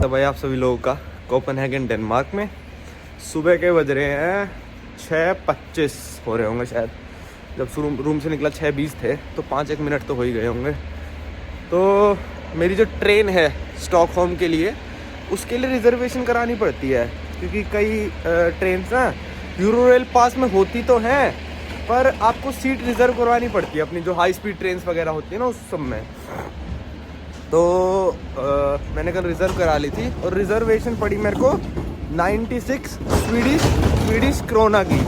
तो भाई आप सभी लोगों का कोपेनहेगन डेनमार्क में सुबह के बज रहे हैं 6:25 हो रहे होंगे शायद। जब रूम से निकला 6:20 थे, तो 5-1 मिनट तो हो ही गए होंगे। तो मेरी जो ट्रेन है स्टॉकहोम के लिए, उसके लिए रिजर्वेशन करानी पड़ती है, क्योंकि कई ट्रेन ना यूरोरेल पास में होती तो हैं, पर आपको सीट रिज़र्व करवानी पड़ती है अपनी जो हाई स्पीड ट्रेन्स वगैरह होती है ना उस सब में। तो मैंने कल रिज़र्व करा ली थी और रिज़र्वेशन पड़ी मेरे को 96 स्वीडिश क्रोना की।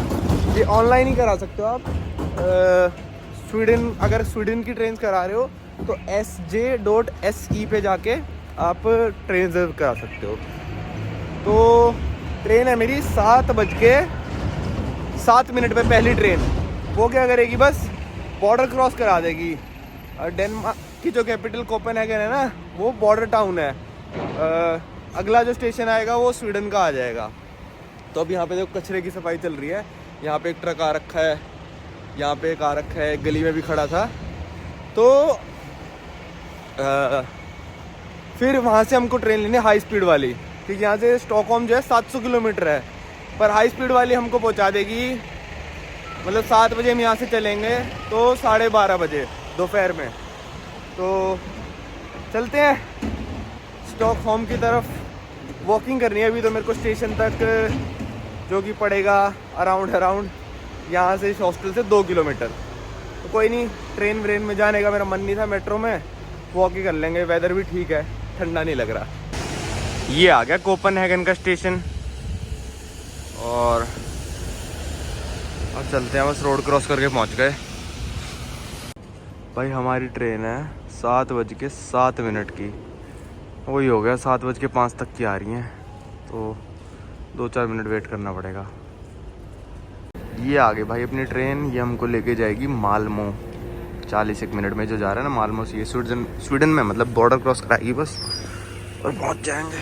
ये ऑनलाइन ही करा सकते हो आप। अगर स्वीडन की ट्रेन करा रहे हो तो sj.se पे जाके आप ट्रेन रिजर्व करा सकते हो। तो ट्रेन है मेरी 7:07 पे पहली ट्रेन। वो क्या करेगी, बस बॉर्डर क्रॉस करा देगी। डेनमार्क की जो कैपिटल कोपेनहेगन है ना, वो बॉर्डर टाउन है। अगला जो स्टेशन आएगा वो स्वीडन का आ जाएगा। तो अब यहाँ पे जो कचरे की सफाई चल रही है, यहाँ पे एक ट्रक आ रखा है, यहाँ पे एक आ रखा है, गली में भी खड़ा था। तो फिर वहाँ से हमको ट्रेन लेनी है हाई स्पीड वाली, क्योंकि यहाँ से स्टॉकहोम जो है 700 किलोमीटर है, पर हाई स्पीड वाली हमको पहुँचा देगी, मतलब 7 बजे हम यहाँ से चलेंगे तो 12:30 बजे दोपहर में। तो चलते हैं स्टॉकहोम की तरफ। वॉकिंग करनी है अभी तो मेरे को स्टेशन तक, जो कि पड़ेगा अराउंड यहाँ से इस हॉस्टल से 2 किलोमीटर। तो कोई नहीं, ट्रेन में जाने का मेरा मन नहीं था, मेट्रो में वॉक ही कर लेंगे। वेदर भी ठीक है, ठंडा नहीं लग रहा। ये आ गया कोपेनहेगन का स्टेशन और अब चलते हैं, बस रोड क्रॉस करके पहुंच गए। भाई हमारी ट्रेन है 7:07 की, वही हो गया 7:05 तक की आ रही हैं, तो 2-4 मिनट वेट करना पड़ेगा। ये आ गई भाई अपनी ट्रेन, ये हमको लेके जाएगी मालमो। 40 मिनट में जो जा रहा है ना मालमो से, ये स्वीडन में, मतलब बॉर्डर क्रॉस कराएगी बस और पहुंच जाएंगे।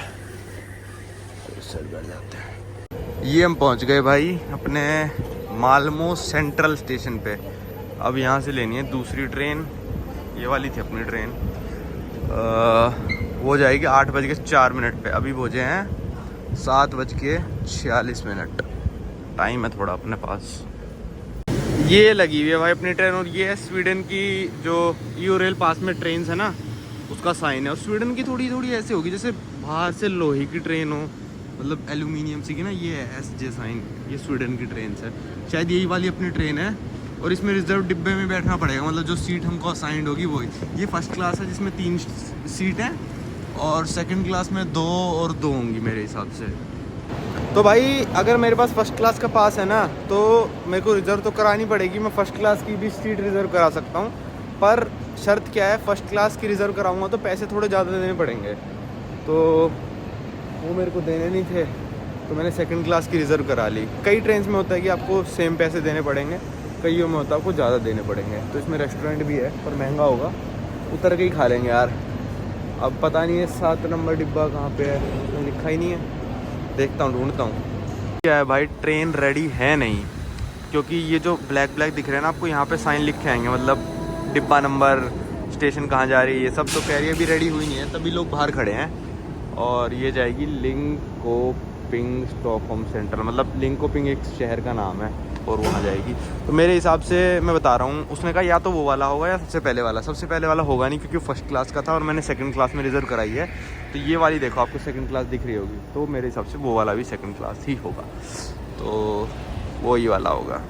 सर बैठ जाते हैं। ये हम पहुंच गए भाई अपने मालमो सेंट्रल स्टेशन पे। अब यहाँ से लेनी है दूसरी ट्रेन, ये वाली थी अपनी ट्रेन। वो जाएगी 8:04 पे। अभी बजे हैं 7:46। टाइम है थोड़ा अपने पास। ये लगी हुई है भाई अपनी ट्रेन, और ये है स्वीडन की जो यूरोरेल पास में ट्रेन है ना, उसका साइन है। और स्वीडन की थोड़ी ऐसी होगी जैसे बाहर से लोहे की ट्रेन हो, मतलब एल्यूमिनियम सी की ना। ये है SJ साइन, ये स्वीडन की ट्रेन है। शायद यही वाली अपनी ट्रेन है, और इसमें रिजर्व डिब्बे में बैठना पड़ेगा, मतलब जो सीट हमको असाइंड होगी वही। ये फर्स्ट क्लास है जिसमें 3 सीट हैं, और सेकंड क्लास में 2 और 2 होंगी मेरे हिसाब से। तो भाई अगर मेरे पास फर्स्ट क्लास का पास है ना, तो मेरे को रिज़र्व तो करानी पड़ेगी। मैं फ़र्स्ट क्लास की भी सीट रिज़र्व करा सकता हूँ, पर शर्त क्या है, फ़र्स्ट क्लास की रिज़र्व कराऊंगा तो पैसे थोड़े ज़्यादा देने पड़ेंगे। तो वो मेरे को देने नहीं थे, तो मैंने सेकंड क्लास की रिज़र्व करा ली। कई ट्रेन में होता है कि आपको सेम पैसे देने पड़ेंगे, कईयों में होता है आपको ज़्यादा देने पड़ेंगे। तो इसमें रेस्टोरेंट भी है, पर महंगा होगा, उतर के ही खा लेंगे यार। अब पता नहीं है 7 नंबर डिब्बा कहाँ पे है, तो लिखा ही नहीं है। देखता हूँ, ढूंढता हूँ। क्या है भाई, ट्रेन रेडी है नहीं, क्योंकि ये जो ब्लैक दिख रहे हैं ना आपको, यहाँ पे साइन लिखे आएंगे, मतलब डिब्बा नंबर, स्टेशन कहाँ जा रही है, ये सब। तो कह रही है अभी रेडी हुई नहीं है, तभी लोग बाहर खड़े हैं। और ये जाएगी लिंकोपिंग स्टॉकहोम सेंट्रल, मतलब लिंकोपिंग एक शहर का नाम है, और वहाँ जाएगी। तो मेरे हिसाब से मैं बता रहा हूँ, उसने कहा या तो वो वाला होगा या सबसे पहले वाला। सबसे पहले वाला होगा नहीं, क्योंकि फर्स्ट क्लास का था और मैंने सेकंड क्लास में रिजर्व कराई है। तो ये वाली देखो, आपको सेकंड क्लास दिख रही होगी, तो मेरे हिसाब से वो वाला भी सेकंड क्लास ही होगा, तो वो ही वाला होगा।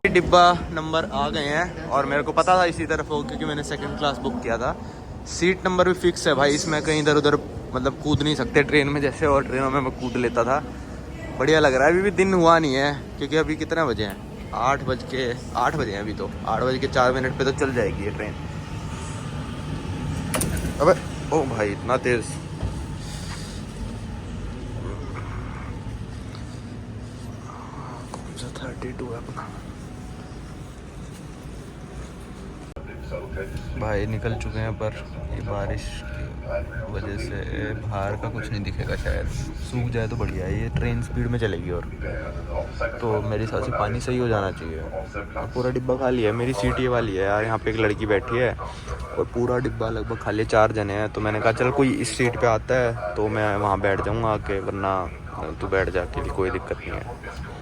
डिब्बा नंबर आ गए हैं, और मेरे को पता था इसी तरफ होगा, क्योंकि मैंने सेकंड क्लास बुक किया था। सीट नंबर भी फिक्स है भाई, इसमें कहीं इधर उधर मतलब कूद नहीं सकते ट्रेन में, जैसे और ट्रेनों में मैं कूद लेता था। बढ़िया लग रहा है। अभी भी दिन हुआ नहीं है, क्योंकि अभी कितने बजे हैं, 8 बजे हैं अभी। तो 8:04 पे तो चल जाएगी ये ट्रेन। अबे ओ भाई, इतना तेज। कौन सा 32 है अपना। भाई निकल चुके हैं, पर ये बारिश की वजह से बाहर का कुछ नहीं दिखेगा, शायद सूख जाए तो बढ़िया है। ये ट्रेन स्पीड में चलेगी और तो मेरे हिसाब से पानी सही हो जाना चाहिए। और पूरा डिब्बा खाली है, मेरी सीट ये वाली है यार, यहाँ पे एक लड़की बैठी है और पूरा डिब्बा लगभग खाली है, 4 जने हैं। तो मैंने कहा चल कोई इस सीट पे आता है तो मैं वहाँ बैठ जाऊँगा आके, वरना तू बैठ जा के कोई दिक्कत नहीं है।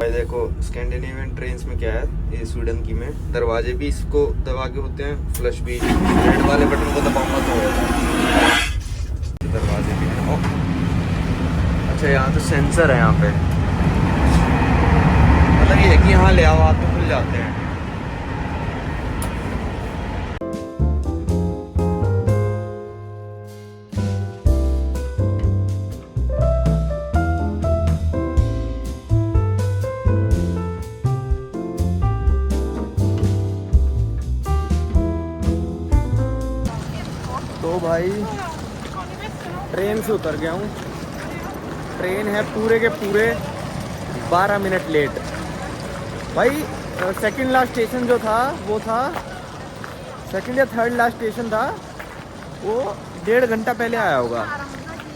देखो स्कैंडिनेवियन ट्रेन्स में क्या है, ये स्वीडन की में दरवाजे भी इसको दबा के होते हैं, फ्लश भी रेड वाले बटन को दबाऊंगा तो होगा। दरवाजे भी हैं। अच्छा यहाँ तो सेंसर है यहाँ पे, मतलब ये है कि यहाँ ले आओ आप तो खुल जाते हैं। तो भाई ट्रेन से उतर गया हूँ, ट्रेन है पूरे के पूरे 12 मिनट लेट। भाई सेकंड लास्ट स्टेशन जो था वो था, सेकंड या थर्ड लास्ट स्टेशन था वो 1.5 घंटा पहले आया होगा,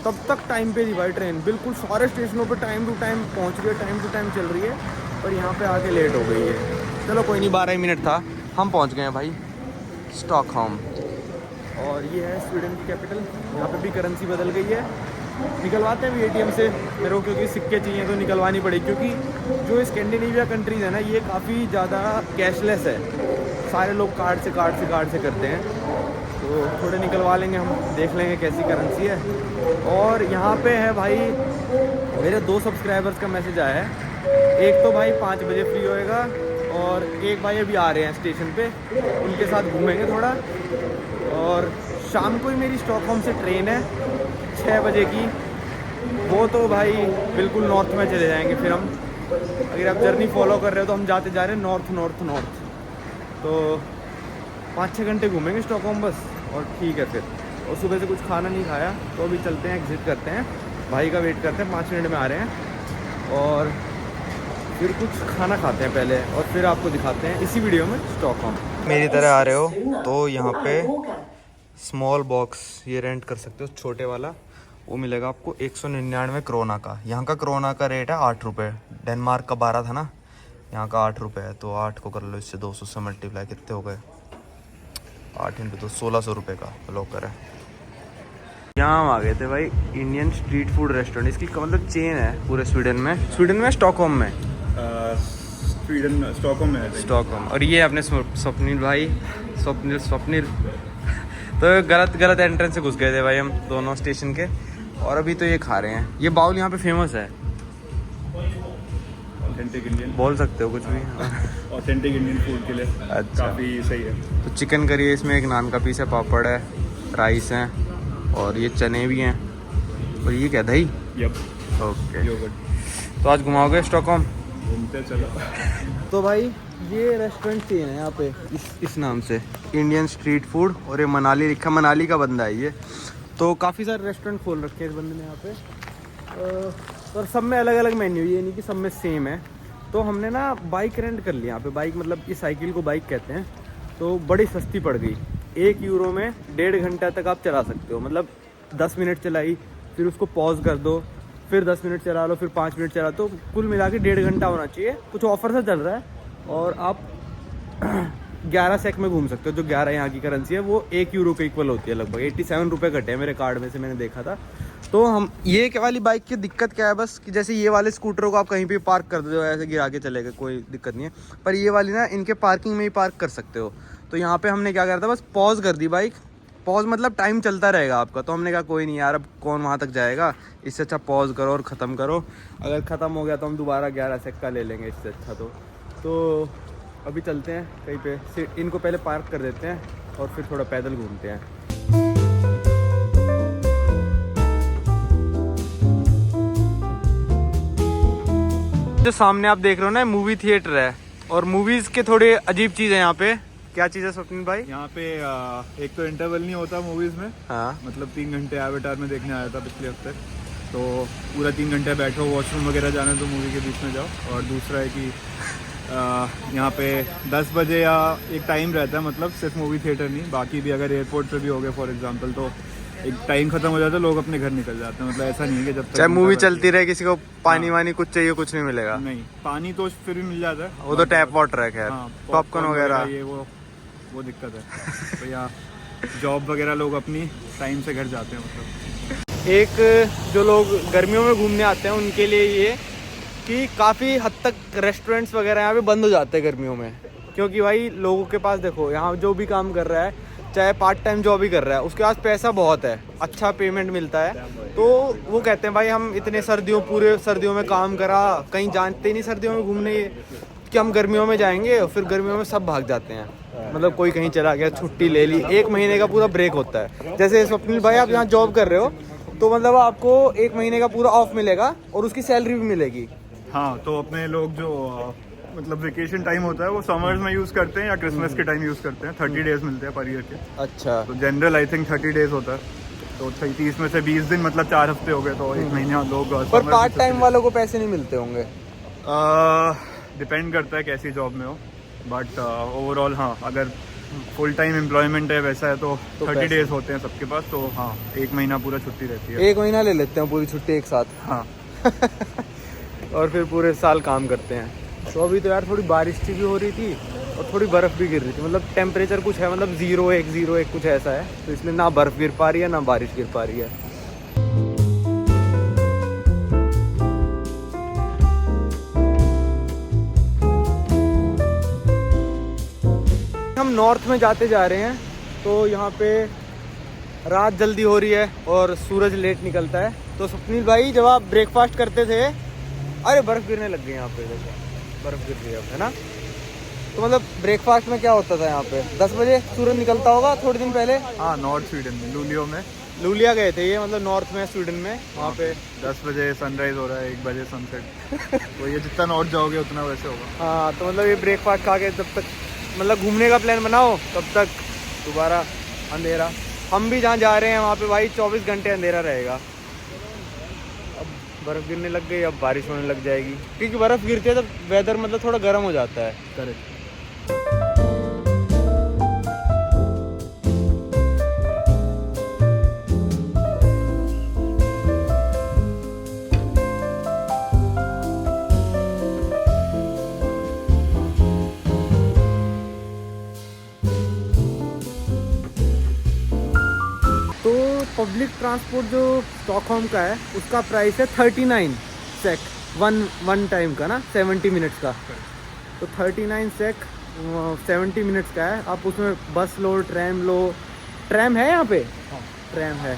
तब तक टाइम पे थी भाई ट्रेन बिल्कुल। सारे स्टेशनों पे टाइम टू टाइम पहुँच गए, टाइम टू टाइम चल रही है, पर यहाँ पे आके लेट हो गई है। चलो कोई नहीं, 12 मिनट था, हम पहुँच गए हैं भाई स्टॉकहोम। और ये है स्वीडन की कैपिटल, यहाँ पे भी करेंसी बदल गई है। निकलवाते हैं भी ATM से मेरे को, क्योंकि सिक्के चाहिए तो निकलवानी पड़ेगी, क्योंकि जो स्कैंडिनेविया कंट्रीज़ है ना ये काफ़ी ज़्यादा कैशलेस है, सारे लोग कार्ड से करते हैं। तो थोड़े निकलवा लेंगे हम, देख लेंगे कैसी करेंसी है। और यहाँ पे है भाई मेरे 2 सब्सक्राइबर्स का मैसेज आया है, एक तो भाई 5 बजे फ्री होएगा और एक भाई अभी आ रहे हैं स्टेशन पे, उनके साथ घूमेंगे थोड़ा। और शाम को ही मेरी स्टॉकहोम से ट्रेन है 6 बजे की, वो तो भाई बिल्कुल नॉर्थ में चले जाएंगे फिर हम। अगर आप जर्नी फॉलो कर रहे हो तो हम जाते जा रहे हैं नॉर्थ, तो 5-6 घंटे घूमेंगे स्टॉकहोम बस, और ठीक है फिर। और सुबह से कुछ खाना नहीं खाया, तो अभी चलते हैं, एग्जिट करते हैं, भाई का वेट करते हैं, 5 मिनट में आ रहे हैं, और फिर कुछ खाना खाते हैं पहले, और फिर आपको दिखाते हैं इसी वीडियो में स्टॉकहोम। मेरी तरह आ रहे हो तो यहाँ पे स्मॉल बॉक्स ये रेंट कर सकते हो, छोटे वाला, वो मिलेगा आपको 199 क्रोना का। यहाँ का क्रोना का रेट है 8 रुपये, डेनमार्क का 12 था ना, यहाँ का 8 रुपये है, तो 8 को कर लो इससे 200 से मल्टीप्लाई, कितने हो गए 8 × 2 1600 रुपये का लॉकर है। यहाँ हम आ गए थे भाई इंडियन स्ट्रीट फूड रेस्टोरेंट, इसकी मतलब चेन है पूरे स्वीडन में स्टॉकहोम में, स्टॉकहोम में, स्टॉकहोम। और ये अपने स्वप्निल भाई, स्वप्निल तो गलत एंट्रेंस से घुस गए थे भाई हम दोनों स्टेशन के, और अभी तो ये खा रहे हैं। ये बाउल यहाँ पे फेमस है, ऑथेंटिक इंडियन बोल सकते हो कुछ भी, ऑथेंटिक इंडियन फूड के लिए अच्छा काफ़ी सही है। तो चिकन करी है इसमें, एक नान का पीस है, पापड़ है, राइस है, और ये चने भी हैं, और ये क्या दही, यप ओके। योगर्ट। तो आज घुमाओगे स्टॉकहोम? घूमते चलो। तो भाई ये रेस्टोरेंट चेन है यहाँ पे इस नाम से, इंडियन स्ट्रीट फूड, और ये मनाली लिखा, मनाली का बंदा है ये। तो काफ़ी सारे रेस्टोरेंट खोल रखे हैं इस बंदे ने यहाँ पे, और सब में अलग अलग मेन्यू, ये नहीं कि सब में सेम है। तो हमने ना बाइक रेंट कर लिया यहाँ पे, बाइक मतलब इस साइकिल को बाइक कहते हैं, तो बड़ी सस्ती पड़ गई। 1 यूरो में 1.5 घंटा तक आप चला सकते हो, मतलब 10 मिनट चलाई, फिर उसको पॉज कर दो, फिर 10 मिनट चला लो, फिर 5 मिनट चला, तो कुल मिला के 1.5 घंटा होना चाहिए। कुछ ऑफर से चल रहा है, और आप 11 सेक में घूम सकते हो, जो 11 यहाँ की करेंसी है वो 1 यूरो के इक्वल होती है, लगभग 87 रुपये घटे हैं मेरे कार्ड में से, मैंने देखा था। तो हम ये वाली बाइक की दिक्कत क्या है बस, कि जैसे ये वाले स्कूटरों को आप कहीं भी पार्क कर दो, ऐसे गिरा के चलेगा, कोई दिक्कत नहीं है, पर ये वाली ना इनके पार्किंग में ही पार्क कर सकते हो। तो यहाँ पे हमने क्या करा था, बस पॉज कर दी बाइक, पॉज मतलब टाइम चलता रहेगा आपका। तो हमने कहा कोई नहीं यार, अब कौन वहाँ तक जाएगा, इससे अच्छा पॉज करो और ख़त्म करो। अगर ख़त्म हो गया तो हम दोबारा 11 सेक का ले लेंगे इससे अच्छा। तो अभी चलते हैं कहीं पे, इनको पहले पार्क कर देते हैं और फिर थोड़ा पैदल घूमते हैं। जो सामने आप देख रहे हो ना, मूवी थिएटर है और मूवीज़ के थोड़े अजीब चीज़ है यहाँ पे। क्या चीज़ है स्वप्निल भाई? यहाँ पे एक तो इंटरवल नहीं होता मूवीज में। हाँ, मतलब 3 घंटे एवेटार में देखने आया था पिछले हफ्ते, तो पूरा 3 घंटे बैठो, वॉशरूम वगैरह जाने तो मूवी के बीच में जाओ। और दूसरा है कि यहाँ पे 10 बजे या एक टाइम रहता है, मतलब सिर्फ मूवी थिएटर नहीं, बाकी भी अगर एयरपोर्ट पे भी हो गए फॉर एग्जांपल, तो एक टाइम खत्म हो जाता है, लोग अपने घर निकल जाते हैं। मतलब ऐसा नहीं है कि जब तक चाहे मूवी चलती रहे किसी को पानी वानी कुछ चाहिए कुछ नहीं मिलेगा। नहीं, पानी तो फिर भी मिल जाता है, वो तो टैप वाटर है खैर। पॉपकॉर्न वगैरह ये वो दिक्कत है। तो यहाँ जॉब वगैरह लोग अपनी टाइम से घर जाते हैं। मतलब एक जो लोग गर्मियों में घूमने आते हैं उनके लिए ये कि काफ़ी हद तक रेस्टोरेंट्स वगैरह यहाँ पे बंद हो जाते हैं गर्मियों में, क्योंकि भाई लोगों के पास देखो, यहाँ जो भी काम कर रहा है, चाहे पार्ट टाइम जॉब ही कर रहा है, उसके पास पैसा बहुत है, अच्छा पेमेंट मिलता है। तो वो कहते हैं भाई हम इतने पूरे सर्दियों में काम करा, कहीं जानते नहीं सर्दियों में घूमने कि हम गर्मियों में जाएंगे, और फिर गर्मियों में सब भाग जाते हैं। मतलब कोई कहीं चला गया, छुट्टी ले ली, 1 महीने का पूरा ब्रेक होता है। जैसे स्वप्निल भाई आप यहाँ जॉब कर रहे हो, तो मतलब आपको 1 महीने का पूरा ऑफ मिलेगा और उसकी सैलरी भी मिलेगी। हाँ, तो अपने लोग जो मतलब वेकेशन टाइम होता है वो समर्स में यूज़ करते हैं या क्रिसमस के टाइम यूज़ करते हैं। 30 डेज मिलते हैं पर ईयर के। अच्छा, तो जनरल आई थिंक 30 डेज होता है, तो 30 में से 20 दिन मतलब 4 हफ्ते हो गए, तो 1 महीने लोग। पर पार्ट टाइम वालों को पैसे नहीं मिलते होंगे? डिपेंड करता है कैसी जॉब में हो, बट ओवरऑल हाँ, अगर फुल टाइम एम्प्लॉयमेंट है वैसा है तो 30 डेज होते हैं सबके पास। तो हाँ, 1 महीना पूरा छुट्टी रहती है। 1 महीना ले लेते हैं पूरी छुट्टी एक साथ। हाँ और फिर पूरे साल काम करते हैं। तो अभी तो यार थोड़ी बारिश सी भी हो रही थी और थोड़ी बर्फ़ भी गिर रही थी। मतलब टेम्परेचर कुछ है, मतलब 0-1 कुछ ऐसा है, तो इसलिए ना बर्फ़ गिर पा रही है ना बारिश गिर पा रही है। हम नॉर्थ में जाते जा रहे हैं, तो यहाँ पे रात जल्दी हो रही है और सूरज लेट निकलता है। तो स्वप्निल भाई जब आप ब्रेकफास्ट करते थे, अरे बर्फ़ गिरने लग गई यहाँ पे, बर्फ़ गिर रही है ना। तो मतलब ब्रेकफास्ट में क्या होता था यहाँ पे? 10 बजे सूरज निकलता होगा थोड़े दिन पहले। हाँ, नॉर्थ स्वीडन में लुलिया गए थे ये, मतलब नॉर्थ में स्वीडन में। वहाँ पे 10 बजे सनराइज हो रहा है, 1 बजे सनसेट। तो ये जितना नॉर्थ जाओगे उतना वैसे होगा। हाँ, तो मतलब ये ब्रेकफास्ट खा के जब तक मतलब घूमने का प्लान बनाओ, तब तक दोबारा अंधेरा। हम भी जहाँ जा रहे हैं वहाँ पे भाई 24 घंटे अंधेरा रहेगा। अब बर्फ़ गिरने लग गई, अब बारिश होने लग जाएगी, क्योंकि बर्फ़ गिरती है तो वेदर मतलब थोड़ा गर्म हो जाता है। करेक्ट। तो पब्लिक ट्रांसपोर्ट जो स्टॉकहोम का है उसका प्राइस है 39 सेक वन टाइम का ना, 70 मिनट्स का। तो 39 सेक 70 मिनट्स का है। आप उसमें बस लो, ट्रैम लो, ट्रैम है यहाँ पे, ट्रैम है,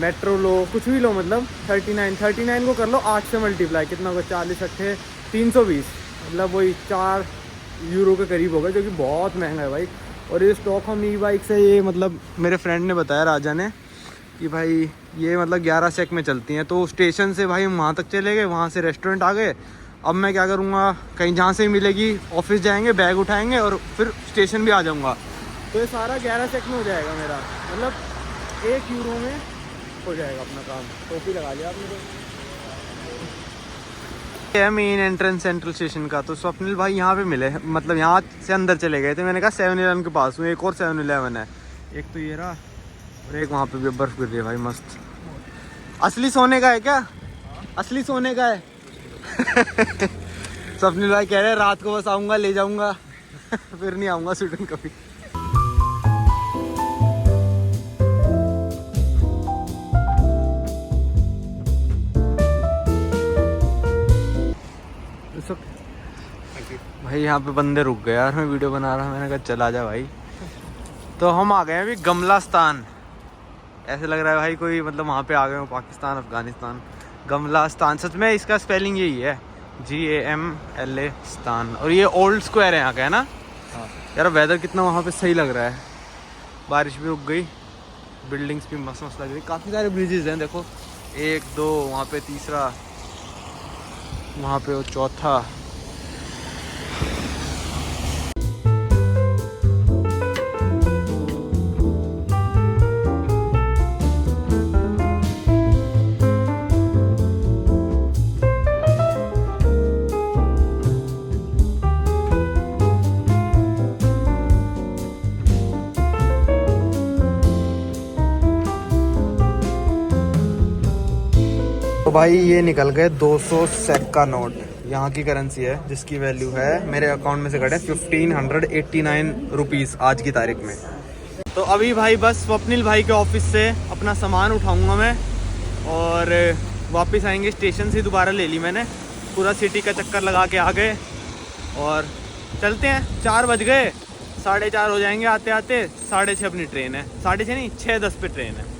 मेट्रो लो, कुछ भी लो, मतलब 39 को कर लो 8 से मल्टीप्लाई, कितना होगा 40 अट्ठे 320, मतलब वही 4 यूरो के करीब होगा, जो कि बहुत महंगा है भाई। और ये स्टॉकहोम ई बाइक से, ये मतलब मेरे फ्रेंड ने बताया, राजा ने, कि भाई ये मतलब 11 सेक में चलती हैं। तो स्टेशन से भाई हम वहाँ तक चले गए, वहाँ से रेस्टोरेंट आ गए। अब मैं क्या करूँगा, कहीं जहाँ से मिलेगी ऑफिस जाएंगे, बैग उठाएंगे और फिर स्टेशन भी आ जाऊँगा। तो ये सारा 11 सेक में हो जाएगा मेरा, मतलब 1 यूरो में हो जाएगा अपना काम। टोपी लगा लिया आपने तो। है मेन एंट्रेंस सेंट्रल स्टेशन का। तो स्वप्निल भाई यहाँ पे मिले, मतलब यहाँ से अंदर चले गए थे। मैंने कहा 7-Eleven के पास हूँ, एक और 7-Eleven है, एक तो ये रहा और एक वहाँ पे भी बर्फ़ गिर रही है भाई, मस्त। असली सोने का है क्या? असली सोने का है। स्वप्निल भाई कह रहे हैं रात को बस आऊँगा, ले जाऊँगा, फिर नहीं आऊँगा स्वीडन कभी। भाई यहाँ पे बंदे रुक गए यार, मैं वीडियो बना रहा हूँ, मैंने कहा चला जा भाई। तो हम आ गए हैं अभी गमलास्तान। ऐसे लग रहा है भाई कोई मतलब वहाँ पे आ गए हो, पाकिस्तान अफगानिस्तान। गमलास्तान, सच में इसका स्पेलिंग यही है, GAMLA स्तान। और ये ओल्ड स्क्वायर है यहाँ का, है ना? हाँ यार वेदर कितना वहाँ पे सही लग रहा है, बारिश भी रुक गई, बिल्डिंग्स भी मस्त मस्त लग रही। काफ़ी सारे ब्रिजेज हैं, देखो 1 2, वहाँ पे तीसरा, वहाँ पे वो चौथा। तो भाई ये निकल गए 200 सेक का नोट, यहाँ की करेंसी है, जिसकी वैल्यू है, मेरे अकाउंट में से कटे 1589 रुपीज़ आज की तारीख में। तो अभी भाई बस स्वप्निल भाई के ऑफिस से अपना सामान उठाऊंगा मैं, और वापस आएंगे। स्टेशन से दोबारा ले ली मैंने, पूरा सिटी का चक्कर लगा के आ गए और चलते हैं। 4 बज गए, 4:30 हो जाएंगे आते आते। 6:30 अपनी ट्रेन है, 6:30 नहीं 6:10 पे ट्रेन है।